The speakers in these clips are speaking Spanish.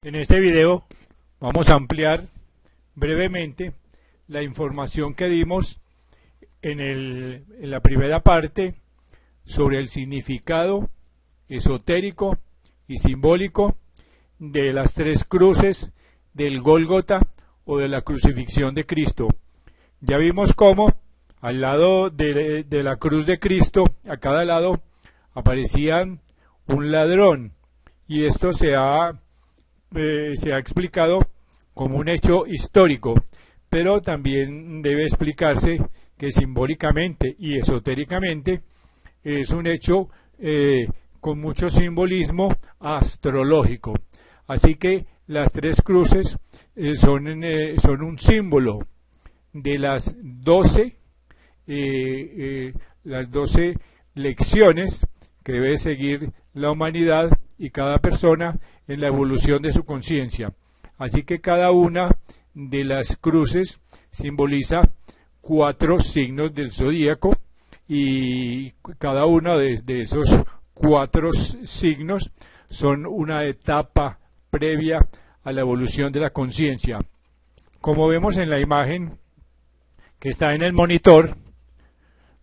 En este video vamos a ampliar brevemente la información que dimos en la primera parte sobre el significado esotérico y simbólico de las tres cruces del Gólgota o de la crucifixión de Cristo. Ya vimos cómo al lado de la cruz de Cristo, a cada lado, aparecían un ladrón, y esto se ha explicado como un hecho histórico, pero también debe explicarse que simbólicamente y esotéricamente es un hecho con mucho simbolismo astrológico. Así que las tres cruces son un símbolo de las 12 lecciones que debe seguir la humanidad y cada persona en la evolución de su conciencia. Así que cada una de las cruces simboliza 4 signos del zodíaco, y cada uno de esos 4 signos son una etapa previa a la evolución de la conciencia. Como vemos en la imagen que está en el monitor,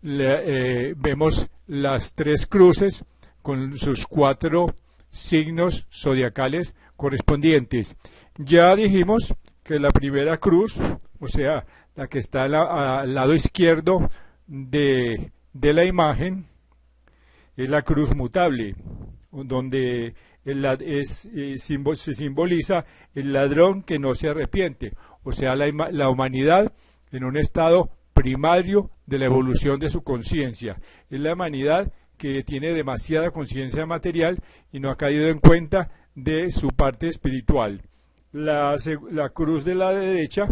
vemos las 3 cruces con sus 4 signos zodiacales correspondientes. Ya dijimos que la primera cruz, o sea, la que está al lado izquierdo de la imagen, es la cruz mutable, donde se simboliza el ladrón que no se arrepiente, o sea, la humanidad en un estado primario de la evolución de su conciencia. Es la humanidad que tiene demasiada conciencia material y no ha caído en cuenta de su parte espiritual. La cruz de la derecha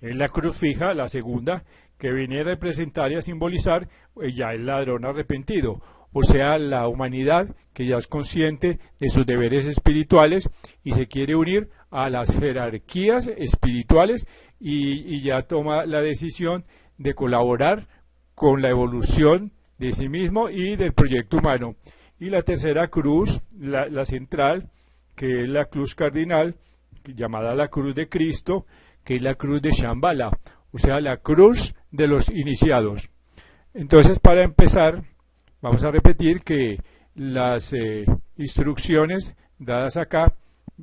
es la cruz fija, la segunda, que viene a representar y a simbolizar ya el ladrón arrepentido, o sea, la humanidad que ya es consciente de sus deberes espirituales y se quiere unir a las jerarquías espirituales y ya toma la decisión de colaborar con la evolución de sí mismo y del proyecto humano. Y la tercera cruz, la central, que es la cruz cardinal, llamada la cruz de Cristo, que es la cruz de Shambhala, o sea, la cruz de los iniciados. Entonces, para empezar, vamos a repetir que las instrucciones dadas acá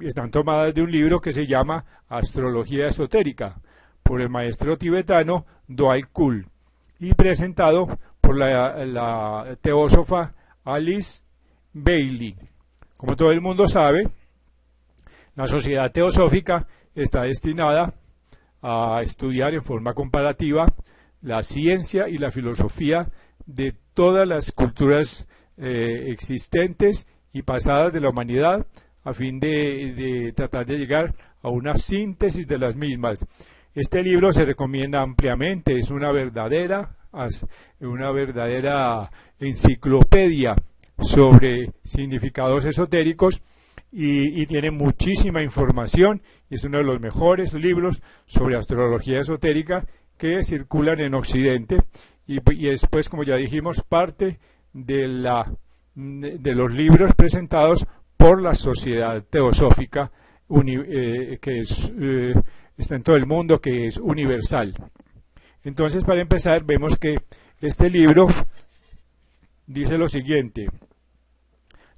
están tomadas de un libro que se llama Astrología Esotérica, por el maestro tibetano Dwai Khul, y presentado por la teósofa Alice Bailey. Como todo el mundo sabe, la sociedad teosófica está destinada a estudiar en forma comparativa la ciencia y la filosofía de todas las culturas existentes y pasadas de la humanidad, a fin de tratar de llegar a una síntesis de las mismas. Este libro se recomienda ampliamente, es una verdadera enciclopedia sobre significados esotéricos y tiene muchísima información, y es uno de los mejores libros sobre astrología esotérica que circulan en Occidente, y es, pues, como ya dijimos, parte de los libros presentados por la Sociedad Teosófica que está en todo el mundo, que es universal. Entonces, para empezar, vemos que este libro dice lo siguiente: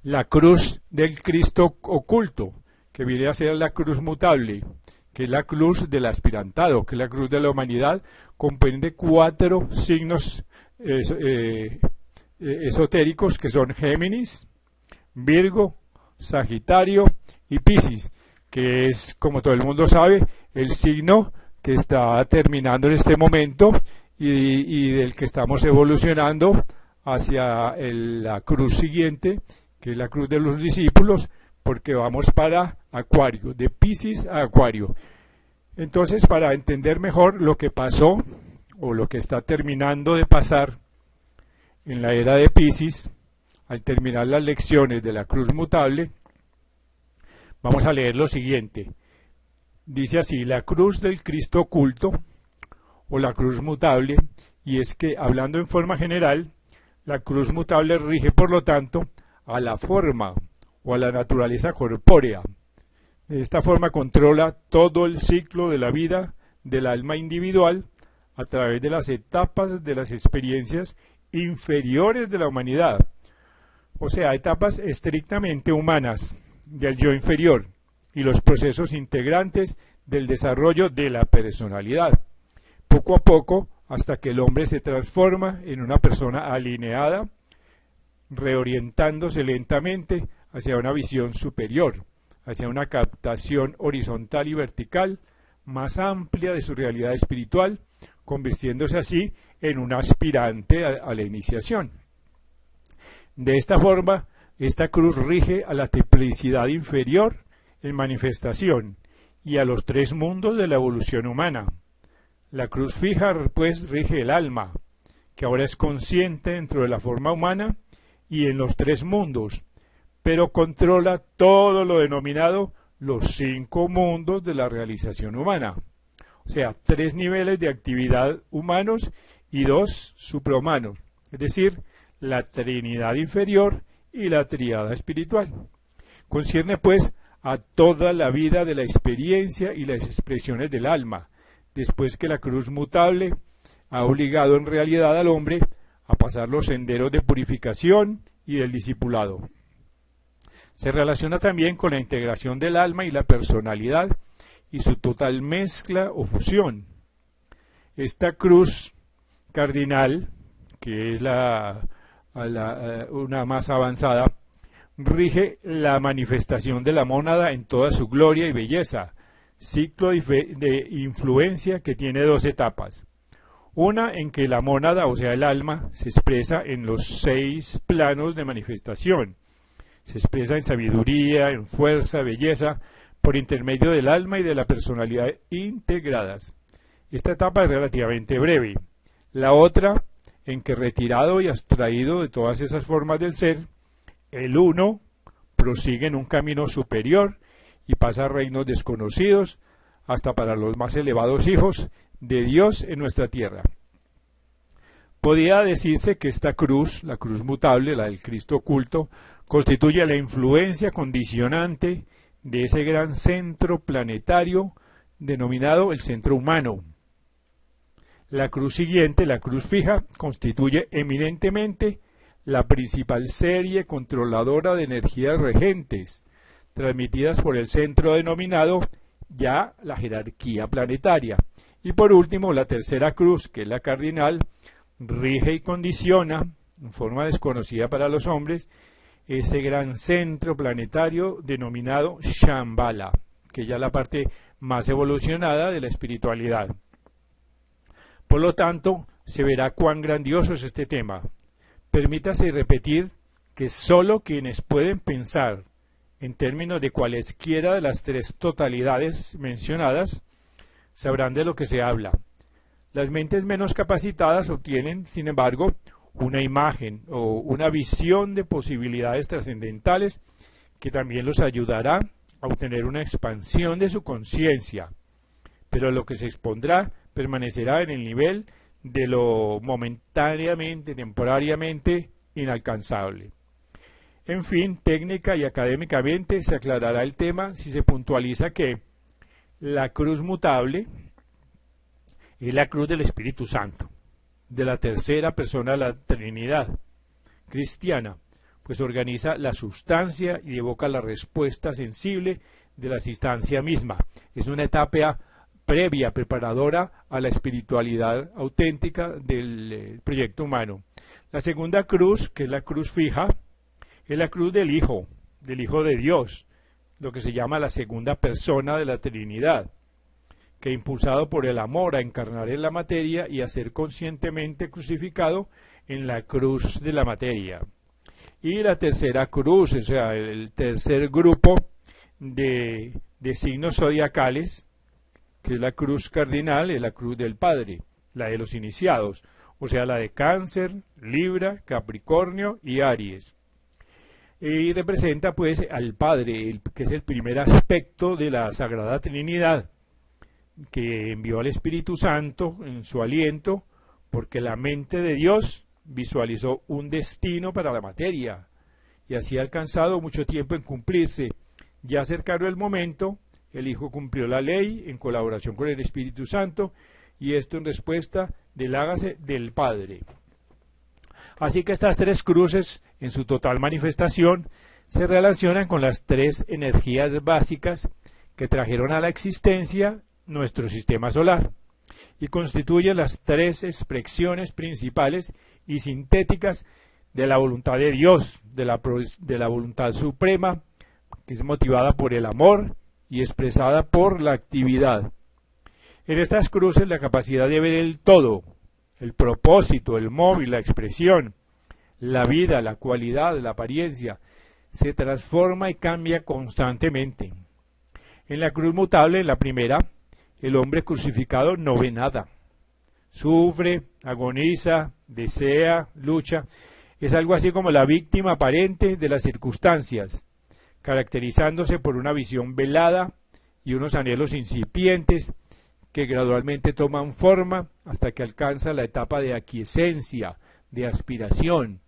la cruz del Cristo oculto, que viene a ser la cruz mutable, que es la cruz del aspirantado, que es la cruz de la humanidad, comprende 4 signos esotéricos, que son Géminis, Virgo, Sagitario y Piscis, que es, como todo el mundo sabe, el signo que está terminando en este momento y del que estamos evolucionando hacia la cruz siguiente, que es la cruz de los discípulos, porque vamos para Acuario, de Piscis a Acuario. Entonces, para entender mejor lo que pasó o lo que está terminando de pasar en la era de Piscis, al terminar las lecciones de la cruz mutable, vamos a leer lo siguiente. Dice así: la cruz del Cristo oculto o la cruz mutable, y es que, hablando en forma general, la cruz mutable rige, por lo tanto, a la forma o a la naturaleza corpórea, De esta forma controla todo el ciclo de la vida del alma individual a través de las etapas de las experiencias inferiores de la humanidad, o sea, etapas estrictamente humanas del yo inferior y los procesos integrantes del desarrollo de la personalidad, poco a poco hasta que el hombre se transforma en una persona alineada, reorientándose lentamente hacia una visión superior, hacia una captación horizontal y vertical más amplia de su realidad espiritual, convirtiéndose así en un aspirante a la iniciación. De esta forma, esta cruz rige a la triplicidad inferior en manifestación y a los tres mundos de la evolución humana. La cruz fija, pues, rige el alma, que ahora es consciente dentro de la forma humana y en los tres mundos, pero controla todo lo denominado los 5 mundos de la realización humana, o sea, 3 niveles de actividad humanos y 2 suprahumanos, es decir, la Trinidad inferior y la tríada espiritual. Concierne pues a toda la vida de la experiencia y las expresiones del alma, después que la cruz mutable ha obligado en realidad al hombre a pasar los senderos de purificación y del discipulado. Se relaciona también con la integración del alma y la personalidad y su total mezcla o fusión. Esta cruz cardinal, que es una más avanzada, rige la manifestación de la mónada en toda su gloria y belleza, ciclo de influencia que tiene 2 etapas. Una en que la mónada, o sea el alma, se expresa en los 6 planos de manifestación. Se expresa en sabiduría, en fuerza, belleza, por intermedio del alma y de la personalidad integradas. Esta etapa es relativamente breve. La otra, en que retirado y abstraído de todas esas formas del ser, el uno prosigue en un camino superior y pasa a reinos desconocidos hasta para los más elevados hijos de Dios en nuestra tierra. Podría decirse que esta cruz, la cruz mutable, la del Cristo oculto, constituye la influencia condicionante de ese gran centro planetario denominado el centro humano. La cruz siguiente, la cruz fija, constituye eminentemente la principal serie controladora de energías regentes, transmitidas por el centro denominado ya la jerarquía planetaria. Y por último, la tercera cruz, que es la cardinal, rige y condiciona, en forma desconocida para los hombres, ese gran centro planetario denominado Shambhala, que ya es la parte más evolucionada de la espiritualidad. Por lo tanto, se verá cuán grandioso es este tema. Permítase repetir que sólo quienes pueden pensar en términos de cualesquiera de las 3 totalidades mencionadas sabrán de lo que se habla. Las mentes menos capacitadas obtienen, sin embargo, una imagen o una visión de posibilidades trascendentales que también los ayudará a obtener una expansión de su conciencia, pero lo que se expondrá permanecerá en el nivel de lo momentáneamente, temporariamente inalcanzable. En fin, técnica y académicamente se aclarará el tema si se puntualiza que la cruz mutable es la cruz del Espíritu Santo, de la tercera persona de la Trinidad cristiana, pues organiza la sustancia y evoca la respuesta sensible de la asistencia misma. Es una etapa previa, preparadora a la espiritualidad auténtica del proyecto humano. La segunda cruz, que es la cruz fija, es la cruz del Hijo de Dios, lo que se llama la segunda persona de la Trinidad, que impulsado por el amor a encarnar en la materia y a ser conscientemente crucificado en la cruz de la materia. Y la tercera cruz, o sea, el tercer grupo de signos zodiacales, que es la cruz cardinal, es la cruz del Padre, la de los iniciados, o sea, la de Cáncer, Libra, Capricornio y Aries. Y representa pues al Padre, que es el primer aspecto de la Sagrada Trinidad, que envió al Espíritu Santo en su aliento, porque la mente de Dios visualizó un destino para la materia, y así ha alcanzado mucho tiempo en cumplirse, Ya cercano el momento, el Hijo cumplió la ley en colaboración con el Espíritu Santo, y esto en respuesta del hágase del Padre. Así que estas tres cruces, en su total manifestación, se relacionan con las tres energías básicas que trajeron a la existencia nuestro sistema solar, y constituyen las tres expresiones principales y sintéticas de la voluntad de Dios, de la voluntad suprema, que es motivada por el amor y expresada por la actividad. En estas cruces la capacidad de ver el todo, el propósito, el móvil, la expresión, la vida, la cualidad, la apariencia, se transforma y cambia constantemente. En la cruz mutable, en la primera, el hombre crucificado no ve nada. Sufre, agoniza, desea, lucha. Es algo así como la víctima aparente de las circunstancias, caracterizándose por una visión velada y unos anhelos incipientes que gradualmente toman forma hasta que alcanza la etapa de aquiescencia, de aspiración,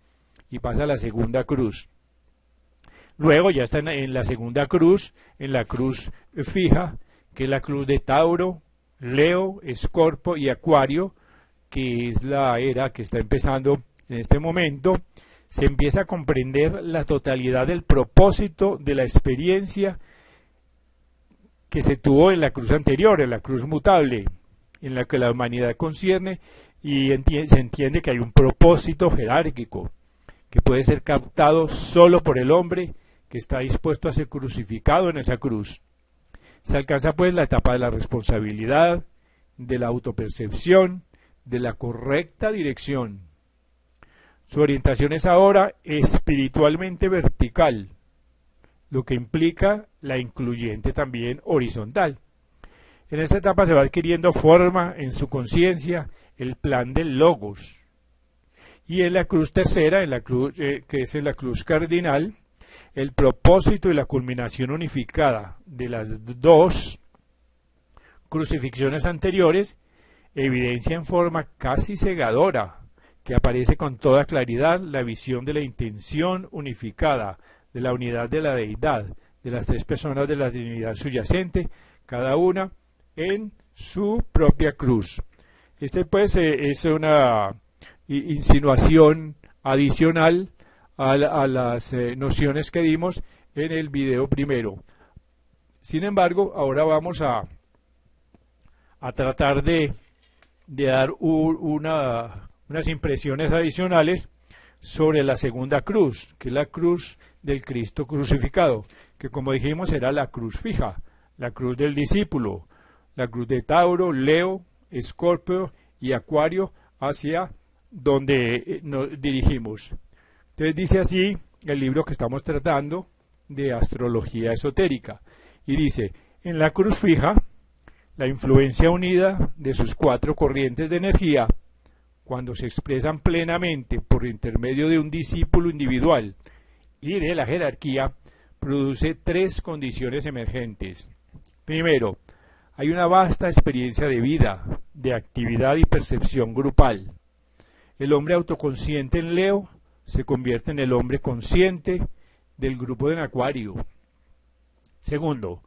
y pasa a la segunda cruz. Luego ya está en la segunda cruz, en la cruz fija, que es la cruz de Tauro, Leo, Escorpio y Acuario, que es la era que está empezando en este momento. Se empieza a comprender la totalidad del propósito de la experiencia que se tuvo en la cruz anterior, en la cruz mutable, en la que la humanidad concierne, y se entiende que hay un propósito jerárquico que puede ser captado solo por el hombre que está dispuesto a ser crucificado en esa cruz. Se alcanza pues la etapa de la responsabilidad, de la autopercepción, de la correcta dirección. Su orientación es ahora espiritualmente vertical, lo que implica la incluyente también horizontal. En esta etapa se va adquiriendo forma en su conciencia el plan del Logos. Y en la cruz tercera, en la cruz, que es en la cruz cardinal, el propósito y la culminación unificada de las dos crucifixiones anteriores evidencia en forma casi cegadora que aparece con toda claridad la visión de la intención unificada, de la unidad de la deidad, de las tres personas de la divinidad subyacente, cada una en su propia cruz. Este pues es una insinuación adicional a las nociones que dimos en el video primero. Sin embargo, ahora vamos a tratar de dar unas impresiones adicionales sobre la segunda cruz, que es la cruz del Cristo crucificado, que como dijimos era la cruz fija, la cruz del discípulo, la cruz de Tauro, Leo, Escorpio y Acuario, hacia donde nos dirigimos. Entonces dice así el libro que estamos tratando de astrología esotérica, y dice: en la cruz fija, la influencia unida de sus cuatro corrientes de energía, cuando se expresan plenamente por intermedio de un discípulo individual y de la jerarquía, produce tres condiciones emergentes. Primero, hay una vasta experiencia de vida, de actividad y percepción grupal. El hombre autoconsciente en Leo se convierte en el hombre consciente del grupo de Acuario. Segundo,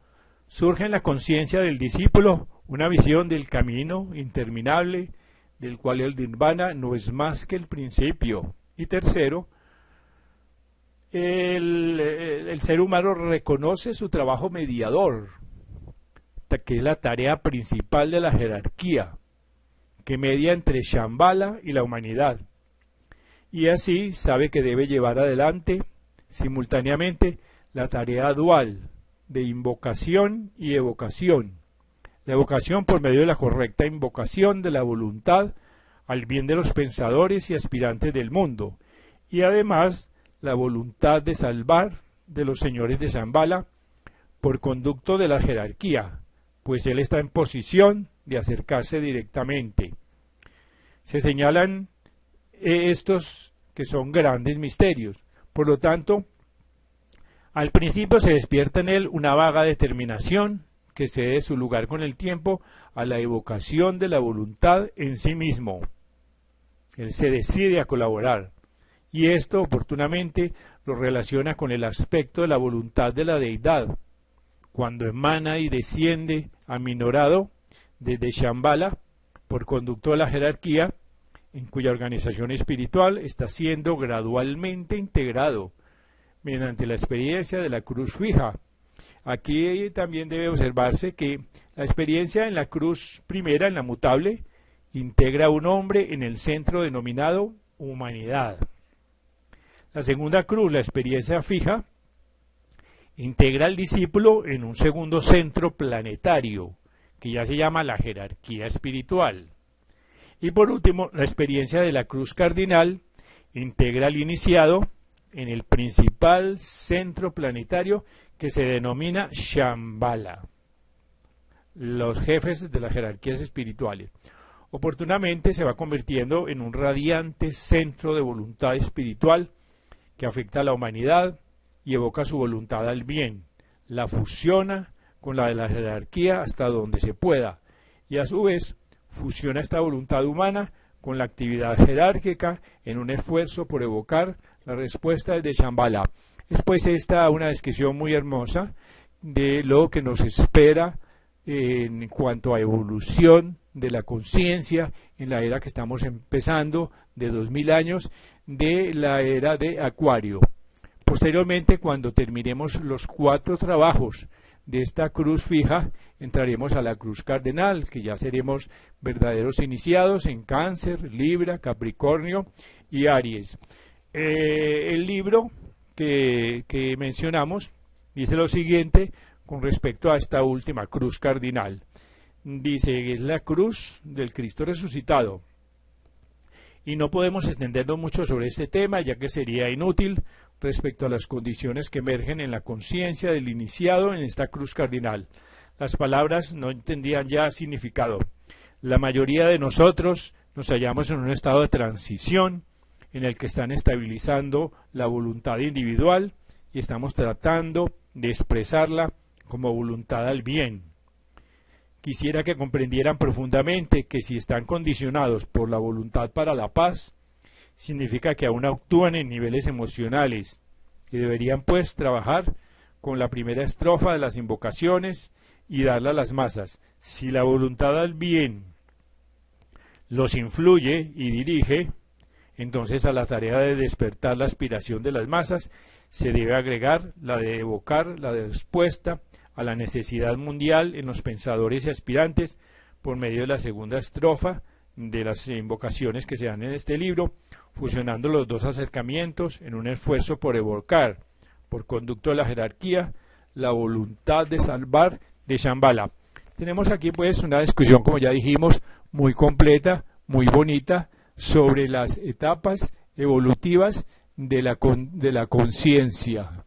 surge en la conciencia del discípulo una visión del camino interminable, del cual el nirvana no es más que el principio. Y tercero, el ser humano reconoce su trabajo mediador, que es la tarea principal de la jerarquía, que media entre Shambhala y la humanidad, y así sabe que debe llevar adelante simultáneamente la tarea dual de invocación y evocación. La evocación por medio de la correcta invocación de la voluntad al bien de los pensadores y aspirantes del mundo, y además la voluntad de salvar de los señores de Shambhala por conducto de la jerarquía, pues él está en posición de acercarse directamente. Se señalan estos que son grandes misterios. Por lo tanto, al principio se despierta en él una vaga determinación que cede su lugar con el tiempo a la evocación de la voluntad en sí mismo. Él se decide a colaborar, y esto oportunamente lo relaciona con el aspecto de la voluntad de la deidad, cuando emana y desciende aminorado desde Shambhala por conducto de la jerarquía, en cuya organización espiritual está siendo gradualmente integrado mediante la experiencia de la cruz fija. Aquí también debe observarse que la experiencia en la cruz primera, en la mutable, integra a un hombre en el centro denominado humanidad. La segunda cruz, la experiencia fija, integra al discípulo en un segundo centro planetario, que ya se llama la jerarquía espiritual. Y por último, la experiencia de la cruz cardinal integra al iniciado en el principal centro planetario que se denomina Shambhala, los jefes de las jerarquías espirituales. Oportunamente se va convirtiendo en un radiante centro de voluntad espiritual que afecta a la humanidad y evoca su voluntad al bien, la fusiona con la de la jerarquía hasta donde se pueda, y a su vez fusiona esta voluntad humana con la actividad jerárquica en un esfuerzo por evocar la respuesta de Shambhala. Es pues esta una descripción muy hermosa de lo que nos espera en cuanto a evolución de la conciencia en la era que estamos empezando de 2000 años, de la era de Acuario. Posteriormente, cuando terminemos los 4 trabajos de esta cruz fija, entraremos a la cruz cardenal, que ya seremos verdaderos iniciados en Cáncer, Libra, Capricornio y Aries. El libro que mencionamos dice lo siguiente con respecto a esta última cruz cardinal. Dice, es la cruz del Cristo resucitado. Y no podemos extendernos mucho sobre este tema, ya que sería inútil respecto a las condiciones que emergen en la conciencia del iniciado en esta cruz cardinal. Las palabras no tendrían ya significado. La mayoría de nosotros nos hallamos en un estado de transición en el que están estabilizando la voluntad individual y estamos tratando de expresarla como voluntad al bien. Quisiera que comprendieran profundamente que si están condicionados por la voluntad para la paz, significa que aún actúan en niveles emocionales y deberían pues trabajar con la primera estrofa de las invocaciones y darla a las masas. Si la voluntad al bien los influye y dirige, entonces a la tarea de despertar la aspiración de las masas se debe agregar la de evocar la respuesta a la necesidad mundial en los pensadores y aspirantes por medio de la segunda estrofa de las invocaciones que se dan en este libro, fusionando los dos acercamientos en un esfuerzo por evocar, por conducto de la jerarquía, la voluntad de salvar de Shambhala. Tenemos aquí pues una discusión, como ya dijimos, muy completa, muy bonita, sobre las etapas evolutivas de la conciencia.